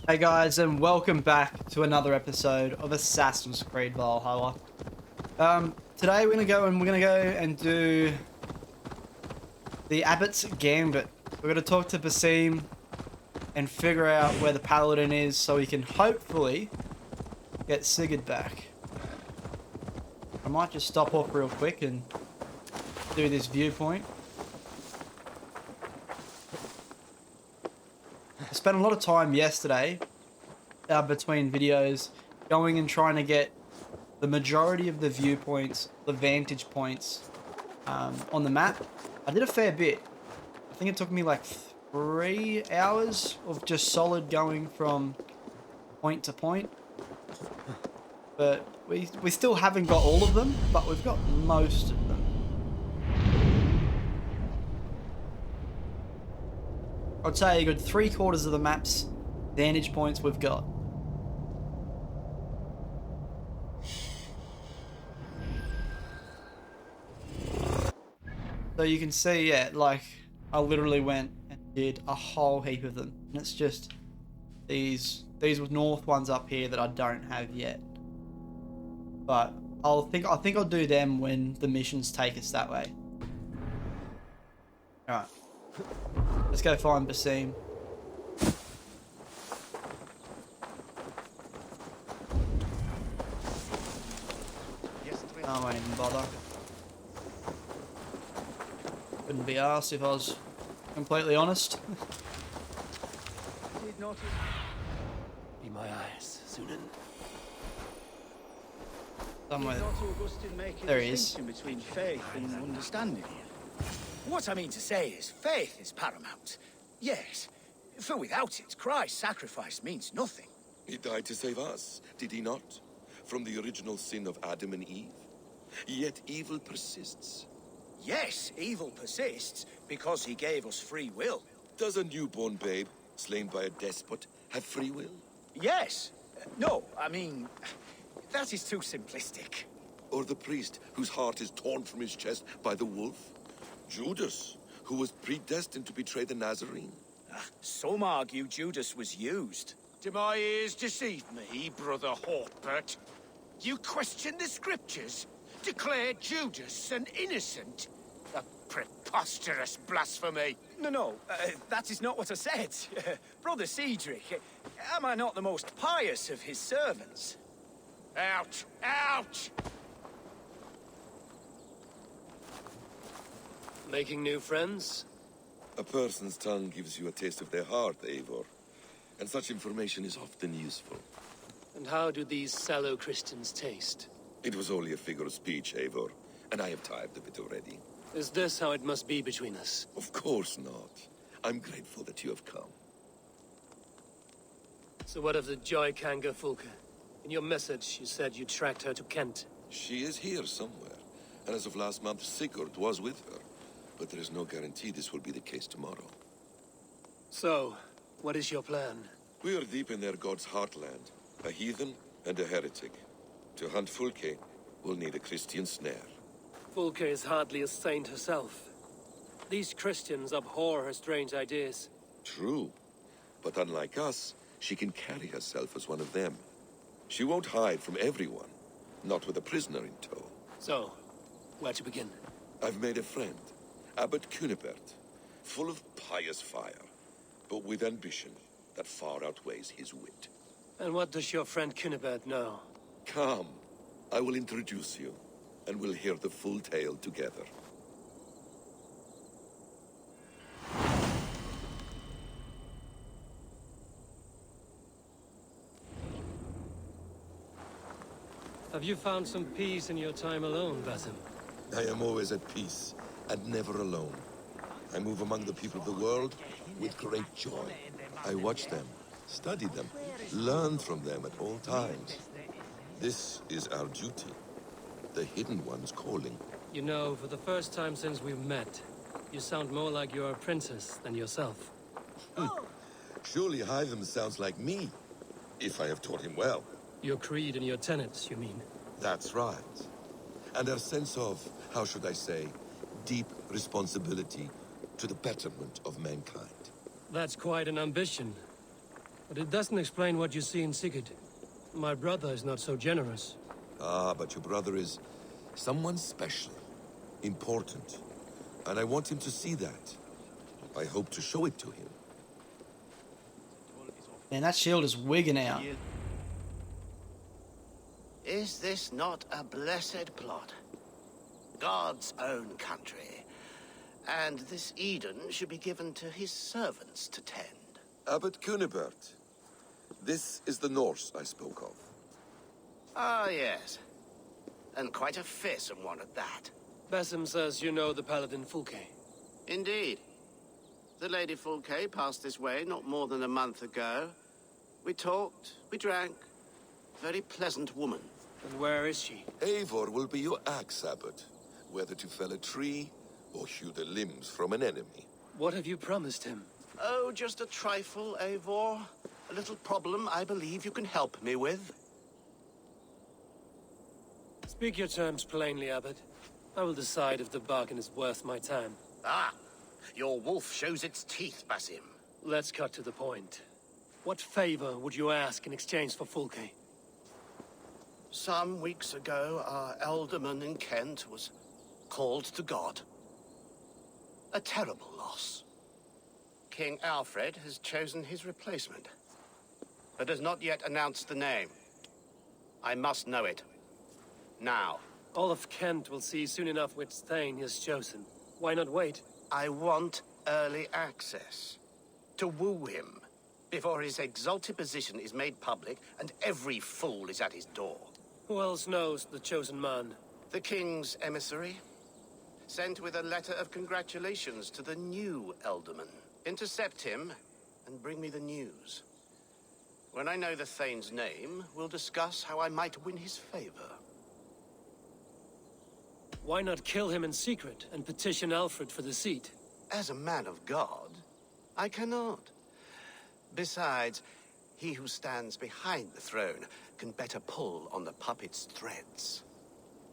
Hey guys, and welcome back to another episode of Assassin's Creed Valhalla. Today we're gonna go and do the Abbot's Gambit. We're gonna talk to Basim and figure out where the Paladin is, so we can hopefully get Sigurd back. I might just stop off real quick and do this viewpoint. I spent a lot of time yesterday between videos going and trying to get the majority of the viewpoints, the vantage points on the map. I did a fair bit. I think it took me like 3 hours of just solid going from point to point. But we still haven't got all of them, but we've got most of them. I'd say a good 3/4 of the map's vantage points we've got. So you can see, yeah, like I literally went and did a whole heap of them, and it's just these north ones up here that I don't have yet. But I think I'll do them when the missions take us that way. All right. Let's go find Basim. I won't even bother. Wouldn't be arsed if I was completely honest. Be my eyes, Sunan. Somewhere. There he is. Between faith and understanding. What I mean to say is, faith is paramount. Yes, for without it, Christ's sacrifice means nothing. He died to save us, did he not? From the original sin of Adam and Eve. Yet evil persists. Yes, evil persists because he gave us free will. Does a newborn babe, slain by a despot, have free will? Yes. No, I mean, that is too simplistic. Or the priest whose heart is torn from his chest by the wolf? Judas, who was predestined to betray the Nazarene? Some argue Judas was used. Do my ears deceive me, Brother Hortbert? You question the scriptures? Declare Judas an innocent? A preposterous blasphemy! No, that is not what I said. Brother Cedric, am I not the most pious of his servants? Out! Out! Making new friends? A person's tongue gives you a taste of their heart, Eivor. And such information is often useful. And how do these sallow Christians taste? It was only a figure of speech, Eivor, and I have tired of it already. Is this how it must be between us? Of course not. I'm grateful that you have come. So what of the Joy Kanga Fulka? In your message, you said you tracked her to Kent. She is here somewhere, and as of last month, Sigurd was with her. But there is no guarantee this will be the case tomorrow. So, what is your plan? We are deep in their god's heartland, a heathen and a heretic. To hunt Fulke, we'll need a Christian snare. Fulka is hardly a saint herself. These Christians abhor her strange ideas. True, but unlike us, she can carry herself as one of them. She won't hide from everyone, not with a prisoner in tow. So, where to begin? I've made a friend, Abbot Cunibert, full of pious fire, but with ambition that far outweighs his wit. And what does your friend Cunibert know? Come, I will introduce you, and we'll hear the full tale together. Have you found some peace in your time alone, Basim? I am always at peace, and never alone. I move among the people of the world with great joy. I watch them, study them, learn from them at all times. This is our duty, the Hidden One's calling. You know, for the first time since we've met, you sound more like you're a princess than yourself. Surely Hytham sounds like me, if I have taught him well. Your creed and your tenets, you mean? That's right. And our sense of, how should I say, deep responsibility to the betterment of mankind. That's quite an ambition. But it doesn't explain what you see in Sigurd. My brother is not so generous. Ah, but your brother is someone special, important, and I want him to see that. I hope to show it to him. Man, that shield is wigging out. Is this not a blessed plot? God's own country. And this Eden should be given to his servants to tend. Abbot Kunibert. This is the Norse I spoke of. Ah, yes. And quite a fearsome one at that. Basim says you know the paladin Fulke. Indeed. The Lady Fulke passed this way not more than a month ago. We talked, we drank. Very pleasant woman. And where is she? Eivor will be your axe, Abbot. Whether to fell a tree or hew the limbs from an enemy. What have you promised him? Oh, just a trifle, Eivor. A little problem I believe you can help me with. Speak your terms plainly, Abbot. I will decide if the bargain is worth my time. Ah, your wolf shows its teeth, Basim. Let's cut to the point. What favor would you ask in exchange for Fulke? Some weeks ago, our alderman in Kent was called to God. A terrible loss. King Alfred has chosen his replacement, but has not yet announced the name. I must know it. Now. All of Kent will see soon enough which Thane he has chosen. Why not wait? I want early access. To woo him, before his exalted position is made public and every fool is at his door. Who else knows the chosen man? The king's emissary, sent with a letter of congratulations to the new alderman. Intercept him and bring me the news. When I know the Thane's name, we'll discuss how I might win his favor. Why not kill him in secret and petition Alfred for the seat? As a man of God, I cannot. Besides, he who stands behind the throne can better pull on the puppet's threads.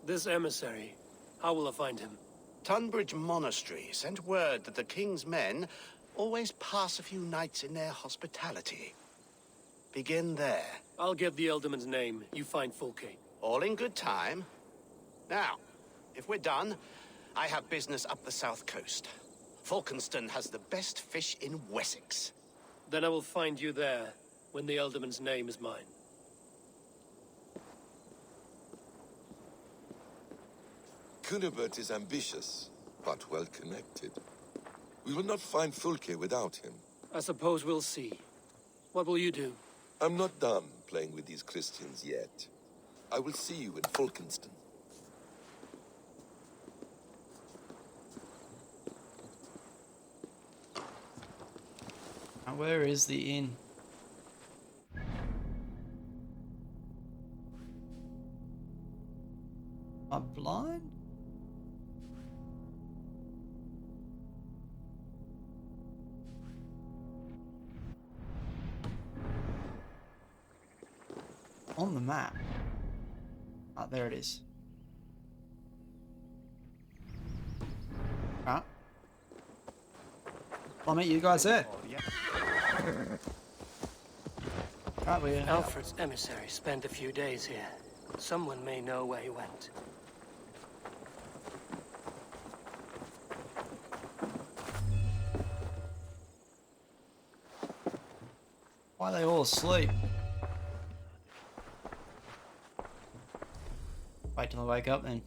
This emissary, how will I find him? Tunbridge Monastery sent word that the king's men always pass a few nights in their hospitality. Begin there. I'll get the Elderman's name. You find Fulke. All in good time. Now, if we're done, I have business up the south coast. Falkenston has the best fish in Wessex. Then I will find you there, when the Elderman's name is mine. Kunibert is ambitious, but well connected. We will not find Fulke without him. I suppose we'll see. What will you do? I'm not done playing with these Christians yet. I will see you in Falkenston. Now, where is the inn? Am I blind? On the map. Ah, there it is. Alright. I'll meet you guys there. Right, we Alfred's emissary spent a few days here. Someone may know where he went. Why are they all asleep? Wait till I wake up then.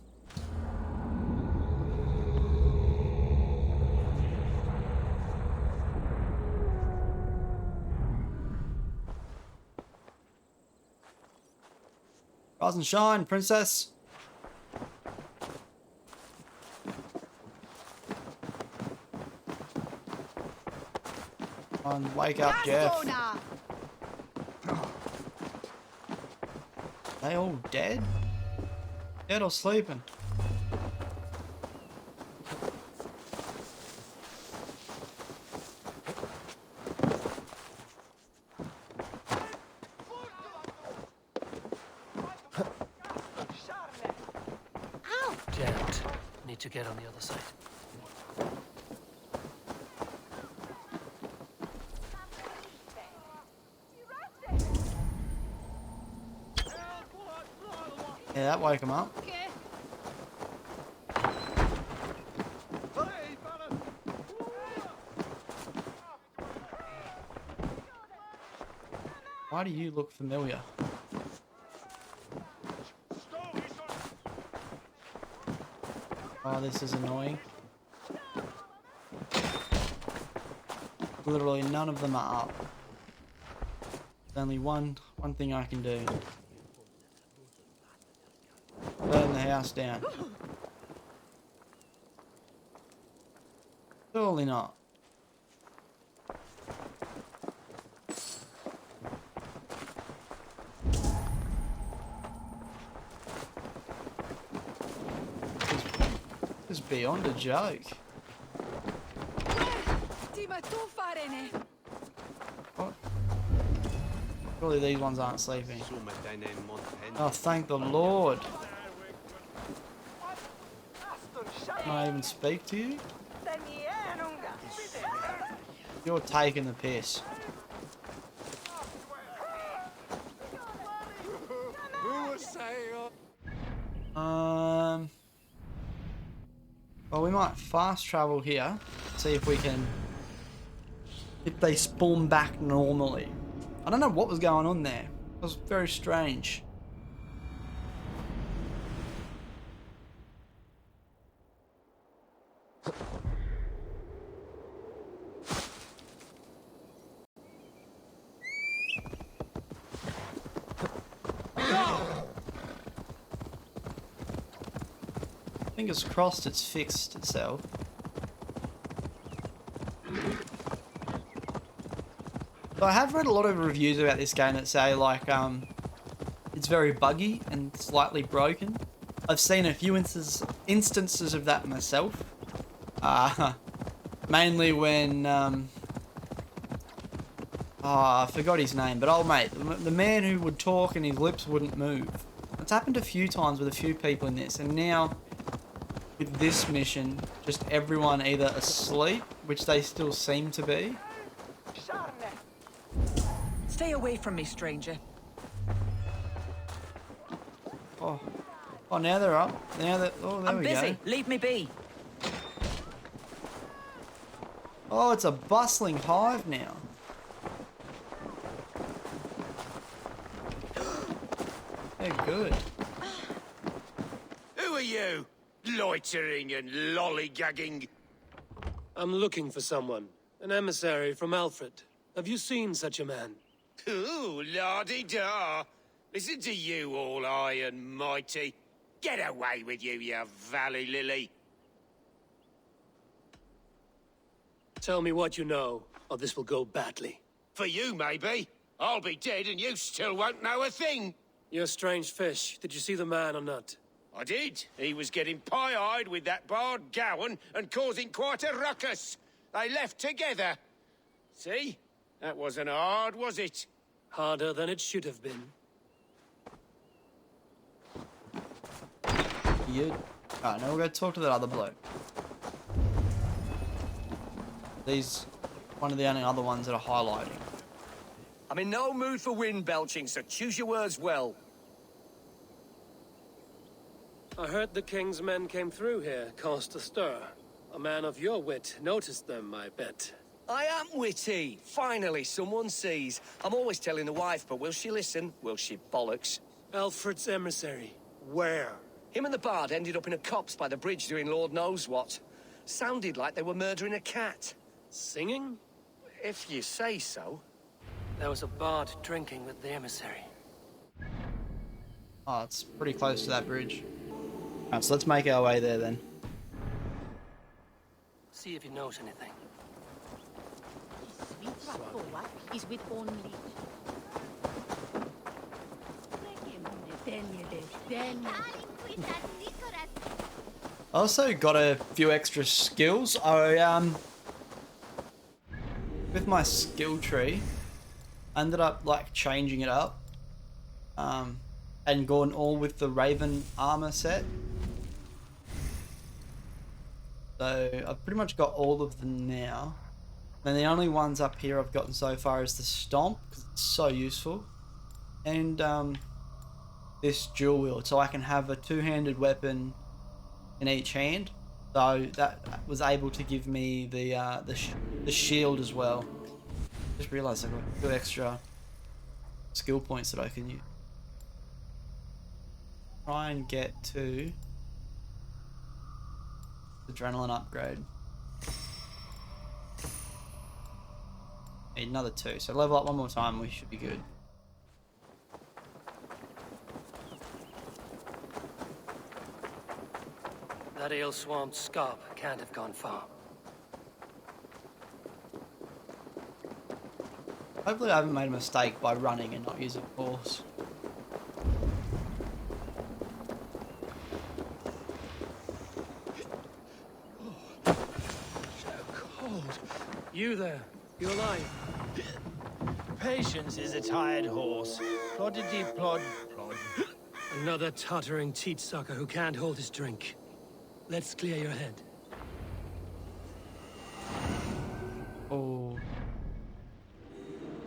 Rise and shine, princess. Come on, wake up, Jeff. They all dead? Dead or sleeping? Jammed. Need to get on the other side. Yeah, that woke him up. Why do you look familiar? Oh, this is annoying. Literally none of them are up. There's only one thing I can do. Burn the house down. Surely not. This is beyond a joke. What? Surely these ones aren't sleeping. Oh, thank the Lord. Can I even speak to you? You're taking the piss. Well, we might fast travel here. See if we can... if they spawn back normally. I don't know what was going on there. It was very strange. Fingers crossed it's fixed itself. So I have read a lot of reviews about this game that say like it's very buggy and slightly broken. I've seen a few instances of that myself. Mainly when I forgot his name, but old mate, the man who would talk and his lips wouldn't move. It's happened a few times with a few people in this, and now with this mission, just everyone either asleep, which they still seem to be. Stay away from me, stranger. Oh, now they're up. Now that there we busy. go. Leave me be. Oh, it's a bustling hive now. They're good. Who are you? Loitering and lollygagging. I'm looking for someone. An emissary from Alfred. Have you seen such a man? Ooh, la-di-da. Listen to you, all high and mighty. Get away with you, you valley lily. Tell me what you know, or this will go badly. For you, maybe. I'll be dead and you still won't know a thing. You're a strange fish. Did you see the man or not? I did. He was getting pie-eyed with that Bard Gowan and causing quite a ruckus. They left together. See? That wasn't hard, was it? Harder than it should have been. Alright, now we'll go talk to that other bloke. These one of the only other ones that are highlighting. I'm in no mood for wind belching, so choose your words well. I heard the king's men came through here, caused a stir. A man of your wit noticed them, I bet. I am witty. Finally, someone sees. I'm always telling the wife, but will she listen? Will she bollocks? Alfred's emissary. Where? Him and the bard ended up in a copse by the bridge doing Lord knows what. Sounded like they were murdering a cat. Singing? If you say so. There was a bard drinking with the emissary. Oh, it's pretty close to that bridge. Alright, so let's make our way there then. See if he knows anything. Is with only. I also got a few extra skills. I with my skill tree, I ended up like changing it up, and gone all with the Raven armor set. So I've pretty much got all of them now. And the only ones up here I've gotten so far is the Stomp, because it's so useful. And this dual wield, so I can have a two-handed weapon in each hand. So that was able to give me the shield as well. Just realised I've got 2 extra skill points that I can use. Try and get to adrenaline upgrade. Need another 2, so level up one more time, we should be good. That ale-swamped scab can't have gone far. Hopefully I haven't made a mistake by running and not using horse. You there, you alive? Patience is a tired horse. Ploddity plod plod. Another tottering teat sucker who can't hold his drink. Let's clear your head. Oh.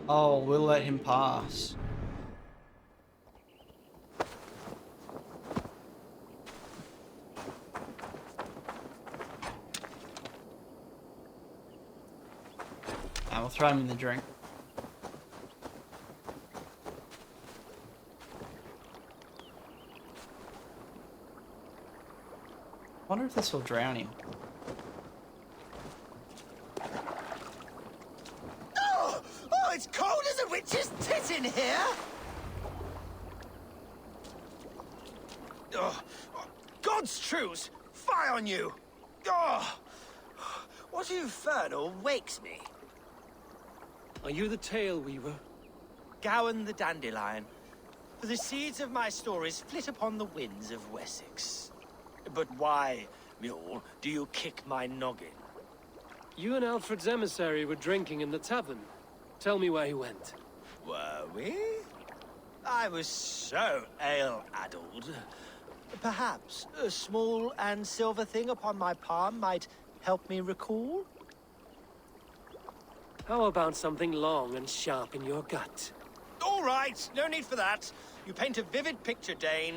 Oh, we'll let him pass. And we'll throw him in the drink. I wonder if this will drown him. Oh, it's cold as a witch's tit in here! Oh, God's truce! Fie on you! Oh, what infernal wakes me? Are you the Tale Weaver? Gowan the Dandelion. For the seeds of my stories flit upon the winds of Wessex. But why, mule, do you kick my noggin? You and Alfred's emissary were drinking in the tavern. Tell me where he went. Were we? I was so ale-addled. Perhaps a small and silver thing upon my palm might help me recall? How about something long and sharp in your gut? All right, no need for that. You paint a vivid picture, Dane.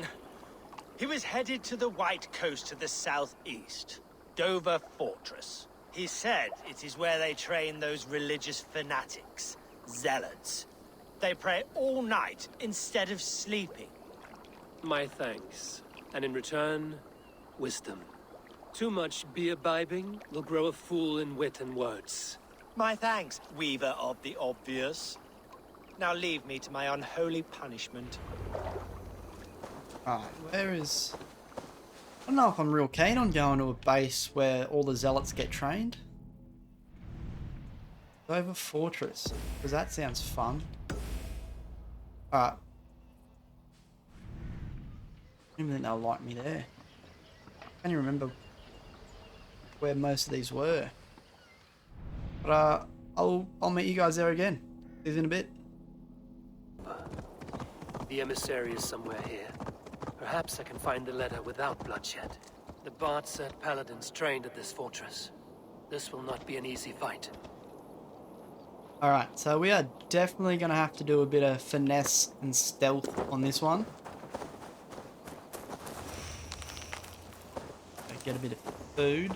He was headed to the White Coast to the southeast, Dover Fortress. He said it is where they train those religious fanatics, zealots. They pray all night instead of sleeping. My thanks. And in return, wisdom. Too much beer-bibbing will grow a fool in wit and words. My thanks, Weaver of the Obvious. Now leave me to my unholy punishment. Alright, where is... I don't know if I'm real keen on going to a base where all the zealots get trained. Dover Fortress, because that sounds fun. Alright. I don't even think they'll like me there. I can't even remember where most of these were. But I'll meet you guys there again. See you in a bit. The emissary is somewhere here. Perhaps I can find the letter without bloodshed. The bard said paladins trained at this fortress. This will not be an easy fight. Alright, so we are definitely going to have to do a bit of finesse and stealth on this one. Get a bit of food.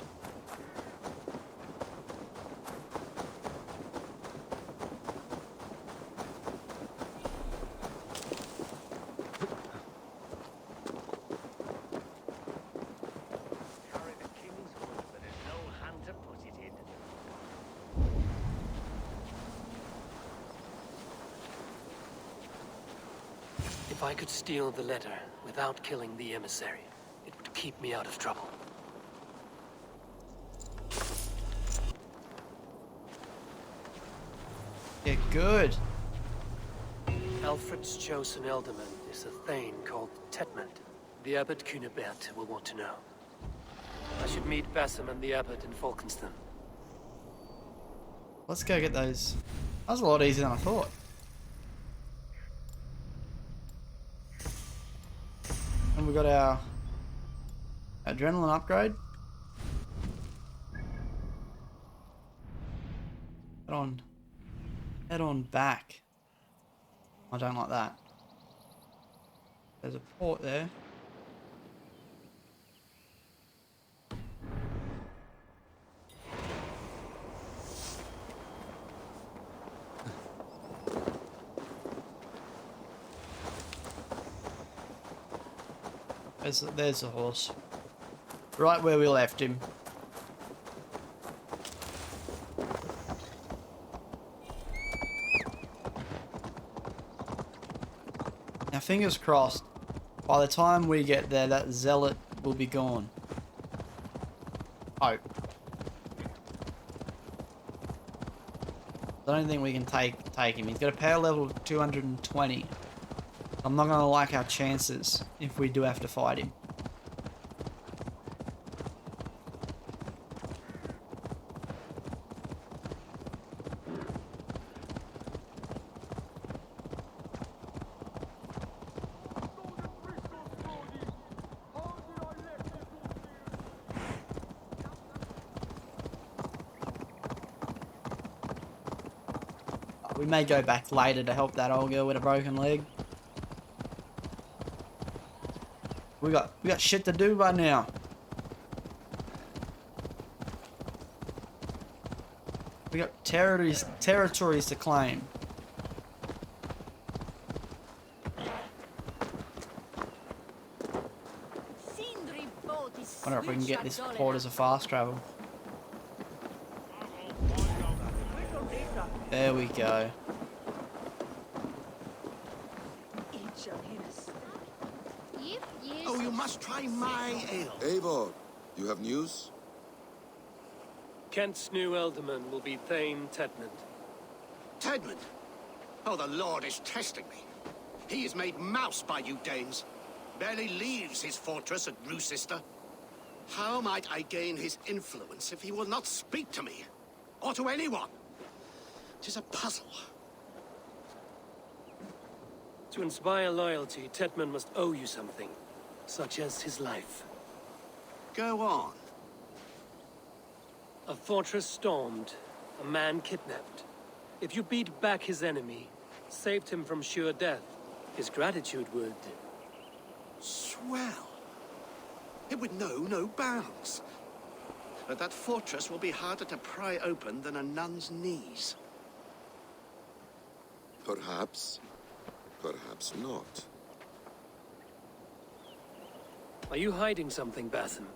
If I could steal the letter without killing the emissary, it would keep me out of trouble. Yeah, good. Alfred's chosen ealdorman is a thane called Tetmund. The Abbot Cunibert will want to know. I should meet Bassam and the Abbot in Falkenston. Let's go get those. That was a lot easier than I thought. And we got our adrenaline upgrade. Head on back. I don't like that. There's a port there. There's the horse. Right where we left him. Now fingers crossed, by the time we get there, that zealot will be gone. Hope. I don't think we can take him. He's got a power level of 220. I'm not gonna like our chances if we do have to fight him. We may go back later to help that old girl with a broken leg. We got shit to do right now. We got territories to claim. Wonder if we can get this port as a fast travel. There we go. Oh, you must try my ale. Eivor, you have news? Kent's new ealdorman will be Thane Tedmund. Tedmund? Oh, the Lord is testing me. He is made mouse by you Danes. Barely leaves his fortress at Roosister. How might I gain his influence if he will not speak to me? Or to anyone? 'Tis a puzzle. To inspire loyalty, Tedmund must owe you something, such as his life. Go on. A fortress stormed, a man kidnapped. If you beat back his enemy, saved him from sure death, his gratitude would... Swell. It would know no bounds. But that fortress will be harder to pry open than a nun's knees. Perhaps. Perhaps not. Are you hiding something, Batham?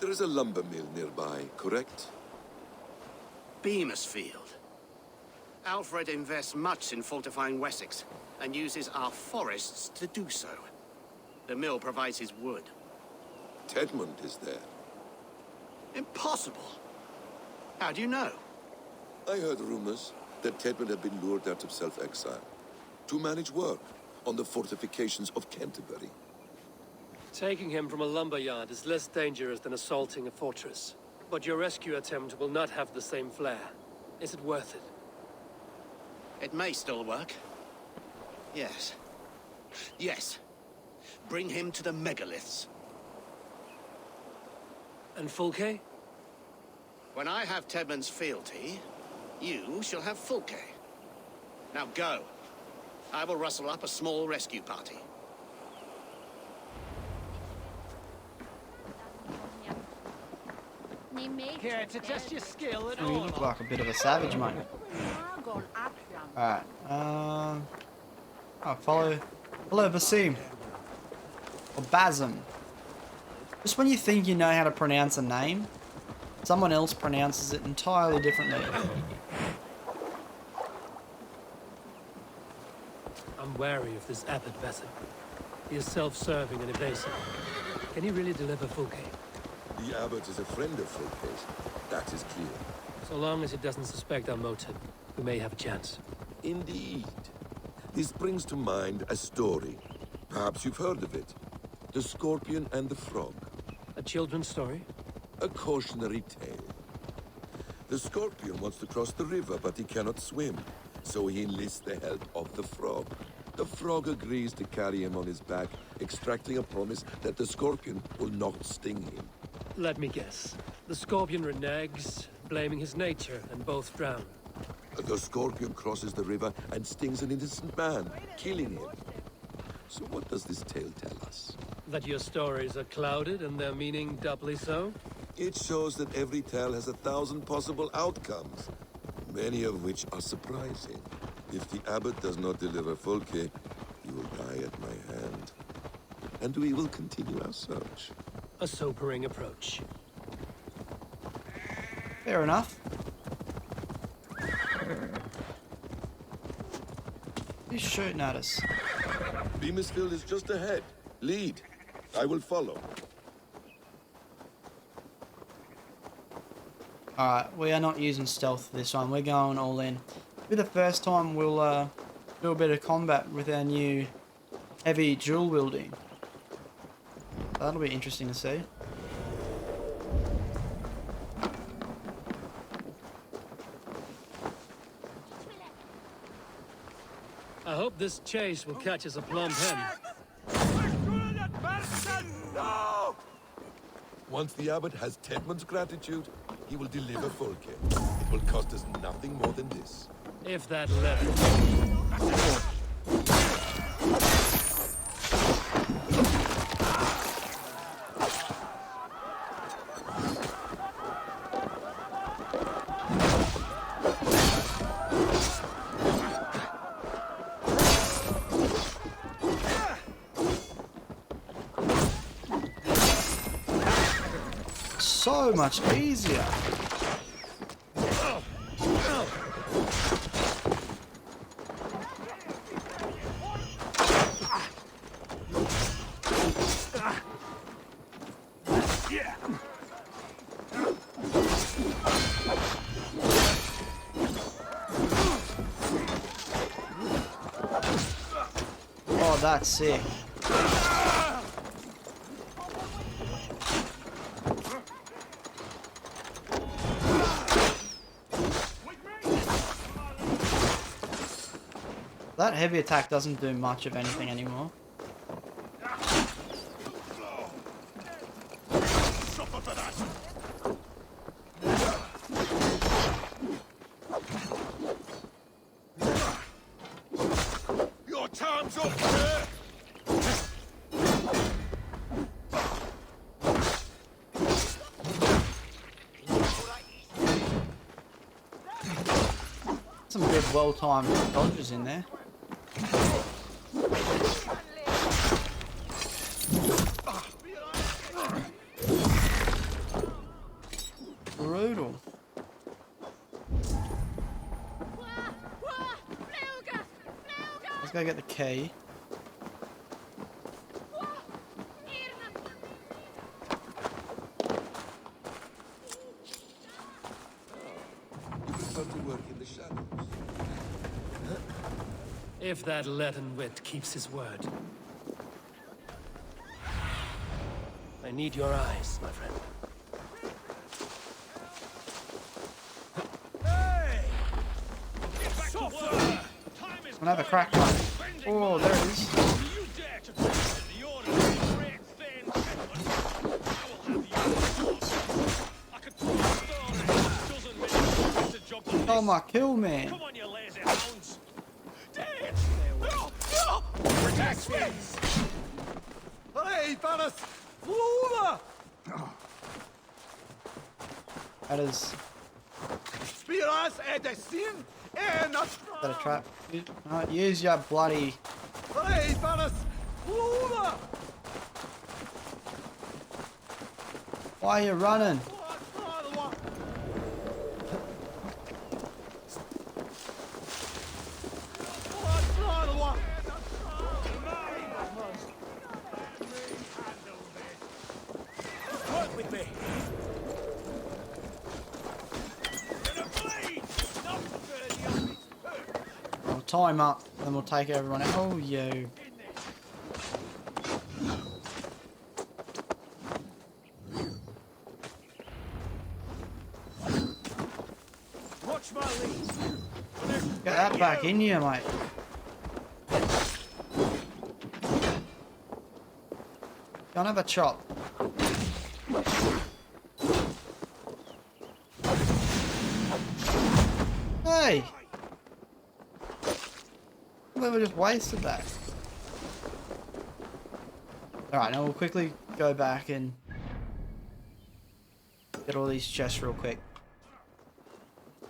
There is a lumber mill nearby, correct? Beamisfield. Alfred invests much in fortifying Wessex, and uses our forests to do so. The mill provides his wood. Tedmund is there. Impossible! How do you know? I heard rumors that Tedmund had been lured out of self-exile to manage work on the fortifications of Canterbury. Taking him from a lumberyard is less dangerous than assaulting a fortress. But your rescue attempt will not have the same flair. Is it worth it? It may still work. Yes. Yes. Bring him to the megaliths. And Fulke? When I have Tedmund's fealty, you shall have Fulke. Now go. I will rustle up a small rescue party. Here to test your skill at You all. look like a bit of a savage, mate. Alright, oh, follow Basim. Or Basm. Just when you think you know how to pronounce a name, someone else pronounces it entirely differently. I'm wary of this Abbot Batham. He is self-serving and evasive. Can he really deliver Fulke? The Abbot is a friend of Fulke's. That is clear. So long as he doesn't suspect our motive, we may have a chance. Indeed. This brings to mind a story. Perhaps you've heard of it. The Scorpion and the Frog. A children's story? A cautionary tale. The Scorpion wants to cross the river, but he cannot swim. So he enlists the help of the Frog. The Frog agrees to carry him on his back, extracting a promise that the Scorpion will not sting him. Let me guess. The Scorpion reneges, blaming his nature, and both drown. The Scorpion crosses the river and stings an innocent man, killing him. So what does this tale tell us? That your stories are clouded and their meaning doubly so? It shows that every tale has 1,000 possible outcomes, many of which are surprising. If the Abbot does not deliver Folke, he will die at my hand. And we will continue our search. A sobering approach. Fair enough. Who's shooting at us? Beamisfield is just ahead. Lead. I will follow. Alright, we are not using stealth for this one. We're going all in. For the first time, we'll do a bit of combat with our new heavy dual wielding. That'll be interesting to see. I hope this chase will catch us a plump hen. Once the Abbot has Tedmund's gratitude, he will deliver Folke. It will cost us nothing more than this. If that letter... So much easier. Oh, that's sick. That heavy attack doesn't do much of anything anymore. Your time's up, sir! Some good well-timed dodges in there. Brutal. Let's go get the key. You prefer to work in the shadows. If that leaden wit keeps his word. I need your eyes, my friend. I'll have a crack one. Oh, there it is. Oh my kill, man. Come on, you lazy hounds. That is. Is that a trap? Use your bloody. Why are you running? Work with me. I'll tie him up, then we'll take everyone out. Oh, you. Watch my lead. Get that back in you, mate. Go and have a chop. Hey! We just wasted that. Alright, now we'll quickly go back and get all these chests real quick.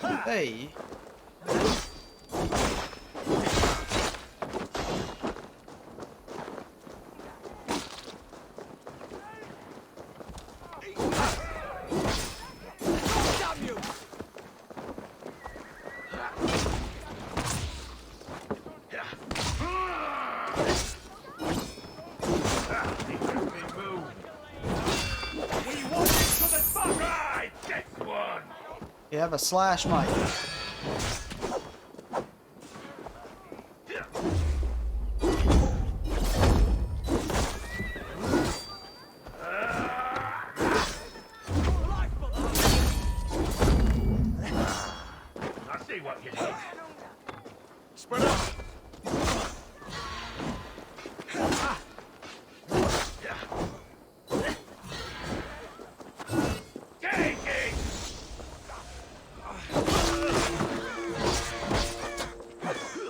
Hey. You have a slash, mate. I see what you did. Spread out.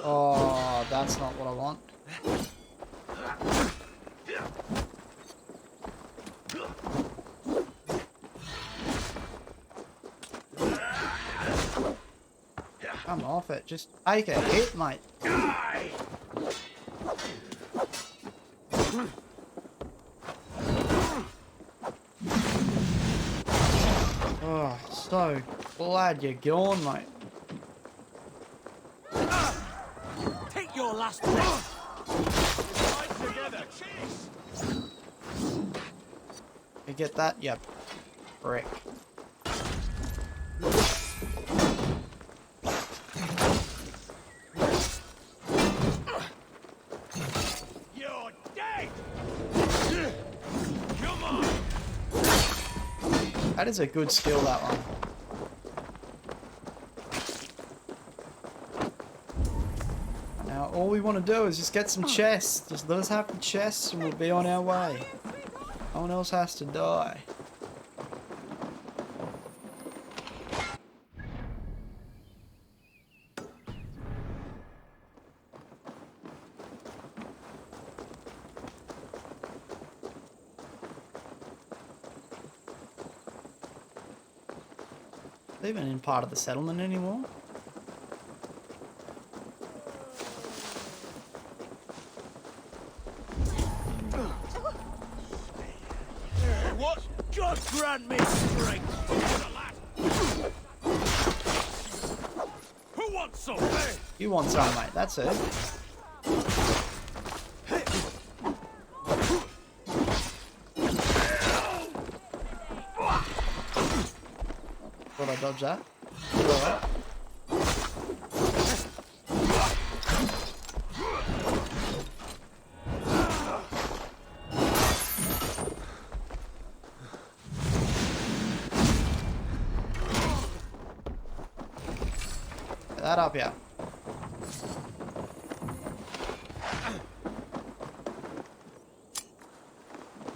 Oh, that's not what I want. Come off it. Just take a hit, mate. Oh, so glad you're gone, mate. Take your last breath. You get that? Yep. Brick. You're dead. Come on. That is a good skill, that one. Now, all we want to do is just get some chests. Just let us have the chests and we'll be on our way. No one else has to die. Even in part of the settlement anymore? What? God grant me strength. Who wants some? You want some, mate. That's it. Thought I dodged that. Alright. Get that up, yeah.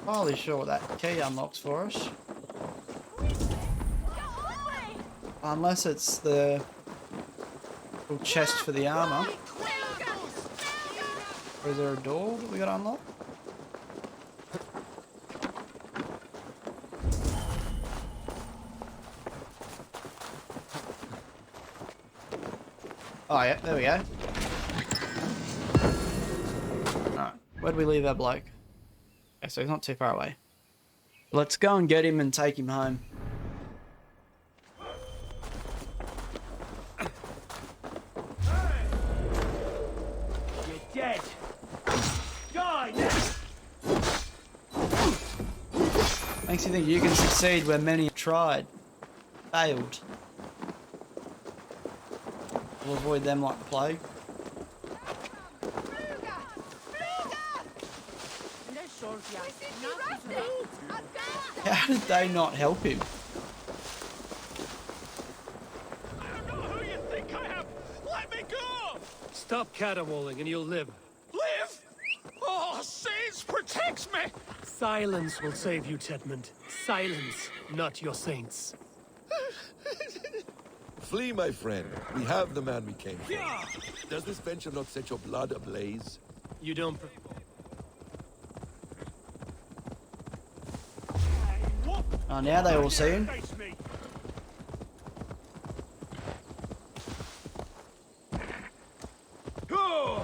Holy sure what that key unlocks for us. Unless it's the little chest for the armor. Or is there a door that we gotta unlock? Oh yeah, there we go. Alright, where'd we leave our bloke? Okay, so he's not too far away. Let's go and get him and take him home. Dead. Die now. Makes you think you can succeed where many have tried. Failed. We'll avoid them like the plague. How did they not help him? I don't know who you think I am. Let me go. Stop caterwauling and you'll live. Live. Oh, saints protects me. Silence will save you, Tedmund. Silence, not your saints. Flee, my friend. We have the man we came for. Yeah. Does this venture not set your blood ablaze? You don't... Oh, now they all see him. Face me. Go!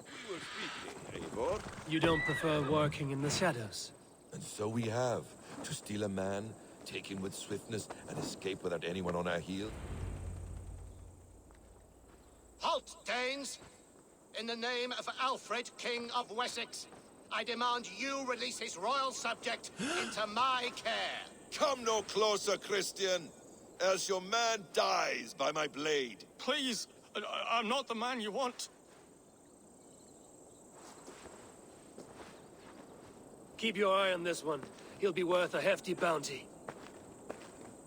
You were speaking, Eivor. You don't prefer working in the shadows? And so we have. To steal a man, take him with swiftness, and escape without anyone on our heel. Halt, Danes! In the name of Alfred, King of Wessex, I demand you release his royal subject into my care. Come no closer, Christian, else your man dies by my blade. Please, I'm not the man you want. Keep your eye on this one. He'll be worth a hefty bounty.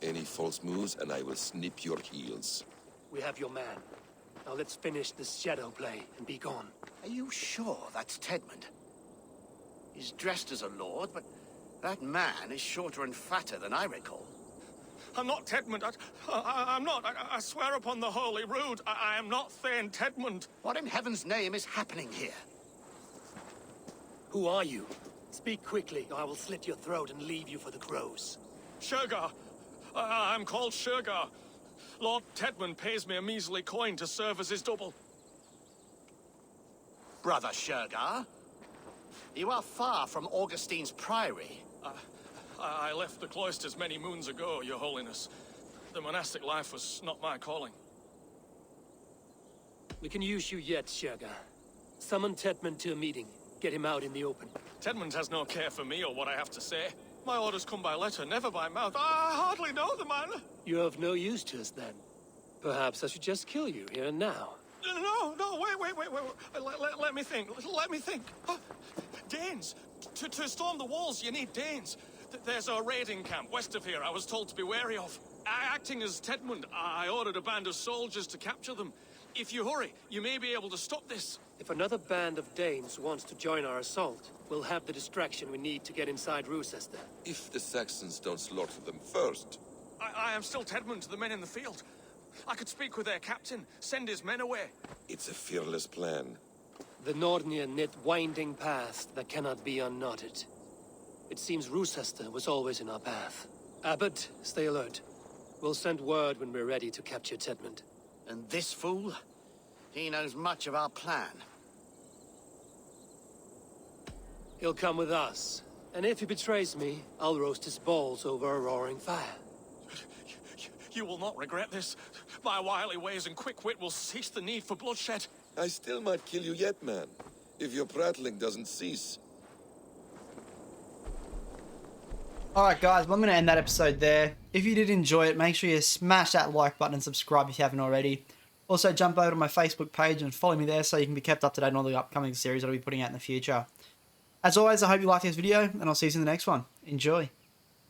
Any false moves, and I will snip your heels. We have your man. Now let's finish this shadow play and be gone. Are you sure that's Tedmund? He's dressed as a lord, but that man is shorter and fatter than I recall. I'm not Tedmund. I'm not. I swear upon the Holy Rood, I am not Thane Tedmund. What in heaven's name is happening here? Who are you? Speak quickly, or I will slit your throat and leave you for the crows. Shergar. I'm called Shergar. Lord Tedmund pays me a measly coin to serve as his double. Brother Shergar? You are far from Augustine's priory. I left the cloisters many moons ago, Your Holiness. The monastic life was not my calling. We can use you yet, Shergar. Summon Tedmund to a meeting. Get him out in the open. Tedmund has no care for me or what I have to say. My orders come by letter, never by mouth. I hardly know the man. You're of no use to us then. Perhaps I should just kill you here and now. No, wait. Let me think. Let me think. Danes. To storm the walls, you need Danes. There's a raiding camp west of here I was told to be wary of. Acting as Tedmund, I ordered a band of soldiers to capture them. If you hurry, you may be able to stop this. If another band of Danes wants to join our assault, we'll have the distraction we need to get inside Rochester. If the Saxons don't slaughter them first. I am still Tedmund to the men in the field. I could speak with their captain, send his men away. It's a fearless plan. The Nordnir knit winding paths that cannot be unknotted. It seems Rochester was always in our path. Abbot, stay alert. We'll send word when we're ready to capture Tedmund. And this fool? He knows much of our plan. He'll come with us. And if he betrays me, I'll roast his balls over a roaring fire. You will not regret this. My wily ways and quick wit will cease the need for bloodshed. I still might kill you yet, man, if your prattling doesn't cease. Alright guys, well, I'm going to end that episode there. If you did enjoy it, make sure you smash that like button and subscribe if you haven't already. Also, jump over to my Facebook page and follow me there so you can be kept up to date on all the upcoming series that I'll be putting out in the future. As always, I hope you liked this video, and I'll see you in the next one. Enjoy.